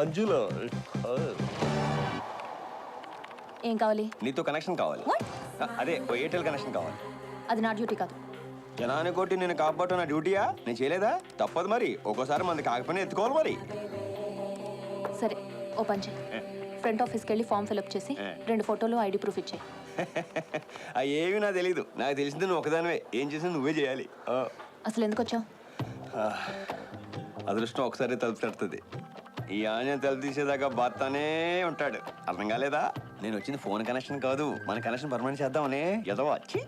అంజులో ఏం కావాలి? నీతో కనెక్షన్ కావాలి. అదే ఎయిర్టెల్ కనెక్షన్ కావాలి. అది నా డ్యూటీ కాదు. జనాన్ని కొట్టి నేను కాపాడు నా డ్యూటీయా? నేను చేయలేదా? తప్పదు మరి. ఒక్కోసారి మంది కాకపోయినా ఎత్తుకోవాలి మరి. సరే ఓ పని చేయి, ఫ్రంట్ ఆఫీస్కి వెళ్ళి ఫామ్ ఫిల్అప్ చేసి 2 ఫోటోలు ఐడి ప్రూఫ్ ఇచ్చేయి. అవి ఏమి నాకు తెలీదు. నాకు తెలిసింది నువ్వు ఒకదానివే. ఏం చేసినా నువ్వే చేయాలి. అసలు ఎందుకు వచ్చావు? అదృష్టం ఒకసారి తలుపు తడుతుంది. ఈ ఆంజనేయ తలుపు తీసేదాకా బాత్తానే ఉంటాడు. అర్థం కాలేదా? నేను వచ్చింది ఫోన్ కనెక్షన్ కాదు, మన కనెక్షన్ పర్మనెంట్ చేద్దామని. ఎదవా వచ్చి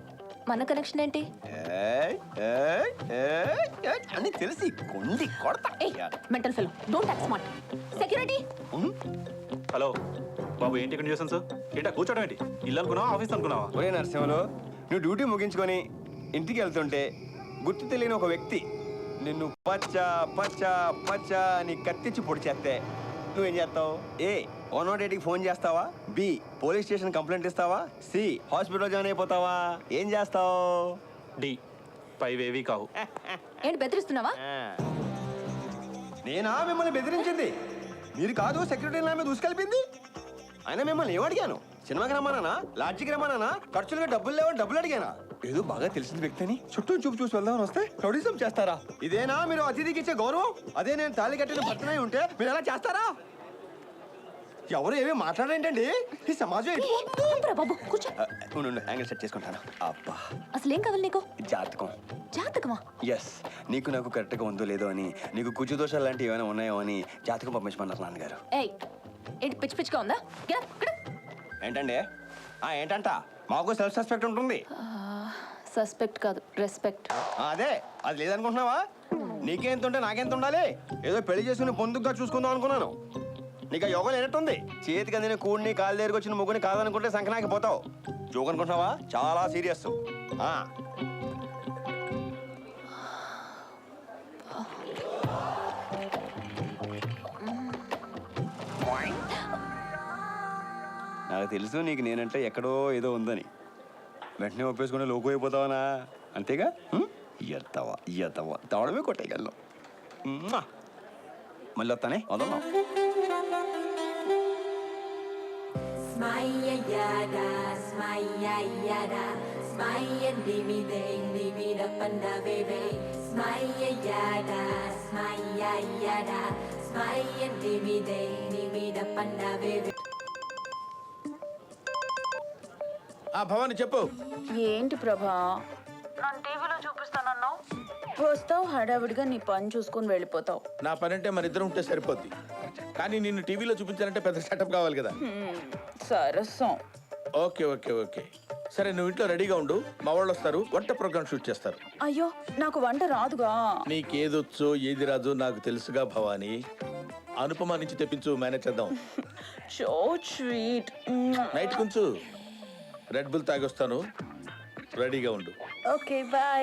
మన కనెక్షన్ ఏంటి? అని తెలిసి కొండి కొడతా. Mental fellow, don't act smart. Security. Hello బాబు, ఏంటి ఇక్కడ చేసాను సార్? ఏంటా కూర్చోడం ఏంటి? ఇల్లు అనుకున్నావా, ఆఫీస్ అనుకున్నావా? ఒరే నరసింహలో, నువ్వు డ్యూటీ ముగించుకొని ఇంటికి వెళ్తుంటే గుర్తు తెలియని ఒక వ్యక్తి నిన్ను పచ్చ పచ్చ పచ్చ అని కత్తిచ్చి పొడి చేస్తే నువ్వేం చేస్తావు? ఏ 108కి ఫోన్ చేస్తావా? బి పోలీస్ స్టేషన్ కంప్లైంట్ ఇస్తావా? సి హాస్పిటల్ జాయిన్ అయిపోతావా? ఏం చేస్తావు? డి 5 ఏవి కావు. ఏంటి బెదిరిస్తున్నావా? నేనా మిమ్మల్ని బెదిరించింది? మీరు కాదు సెక్యూరిటీ నా మీద దూసుకెళ్ళింది. అయినా మిమ్మల్ని ఏమడిగాను? సినిమాకి రమ్మన్నానా? లాడ్జికి రమ్మన్నానా? ఖర్చులుగా డబ్బులు లేవని డబ్బులు అడిగానా? ఏదో బాగా తెలిసిన వ్యక్తిని చుట్టూ చూపు చూసి వెళ్దామని వస్తే ప్రొడ్యూసం చేస్తారా? ఇదేనా మీరు అతిథికి ఇచ్చే గౌరవం? అదే నేను తాళి కట్టిన భర్తనై ఉంటే మీరు ఎలా చేస్తారా? ఎవరు ఏమీ మాట్లాడేంటండి? ఈ సమాజం బాబు కూర్చో. యాంగిల్ సెట్ చేసుకుంటాను. అబ్బా, అసలు ఏం కావాలి నీకు? జాతకం. జాతకమా? ఎస్, నీకు నాకు కరెక్ట్గా ఉందో లేదో అని, నీకు కుజు దోషాలు లాంటివి ఏమైనా ఉన్నాయో అని జాతకం పంపించమన్నారు నాన్నగారు. ఏయ్, ఏంటి పిచ్చి పిచ్చిగా ఉందా? ఏంటండి? ఏంటంట? మాకు సెల్ఫ్ రెస్పెక్ట్ ఉంటుంది. సస్పెక్ట్ కాదు, రెస్పెక్ట్. అదే, అది లేదనుకుంటున్నావా? నీకెంత ఉంటే నాకెంత ఉండాలి? ఏదో పెళ్లి చేసుకుని పొందుగా చూసుకుందాం అనుకున్నాను. నీకు ఆ యోగం లేనట్టుంది. చేతికి అందిన కూడిని కాలు దగ్గరికి వచ్చిన ముగ్గుని కాదనుకుంటే సంకనాకి పోతావు. జోక్ అనుకుంటున్నావా? చాలా సీరియస్. నాకు తెలుసు నీకు నేనంటే ఎక్కడో ఏదో ఉందని. వెంటనే ఒప్పేసుకుని లోకు అయిపోతావనా? అంతేగా? ఎత్తవా ఎత్తవా తవడమే కొట్టేయగలను. మళ్ళీ వస్తానే వదలం. భవాని చెప్పు. ఏంటి ప్రభా, నన్ను టీవీలో చూపిస్తానన్నావు, వస్తావు హడావిడిగా నీ పని చూసుకొని వెళ్ళిపోతావు. నా పని అంటే మన ఇద్దరం ఉంటే సరిపోద్ది, కానీ నిన్ను టీవీలో చూపించాలంటే పెద్ద సెటప్ కావాలి కదా. సరసం. ఓకే ఓకే ఓకే సరే, నువ్వు ఇంట్లో రెడీగా ఉండు. మా వాళ్ళు వస్తారు, వంట ప్రోగ్రామ్ షూట్ చేస్తారు. అయ్యో, నాకు వంట రాదుగా. నీకేదొచ్చో ఏది రాదు నాకు తెలుసుగా భవాని. అనుపమ నుంచి తెప్పించు, మేనేజ్ చేద్దాం. So sweet. నైట్ కొంచెం రెడ్ బుల్ తాగొస్తాను, రెడీగా ఉండు. Okay bye.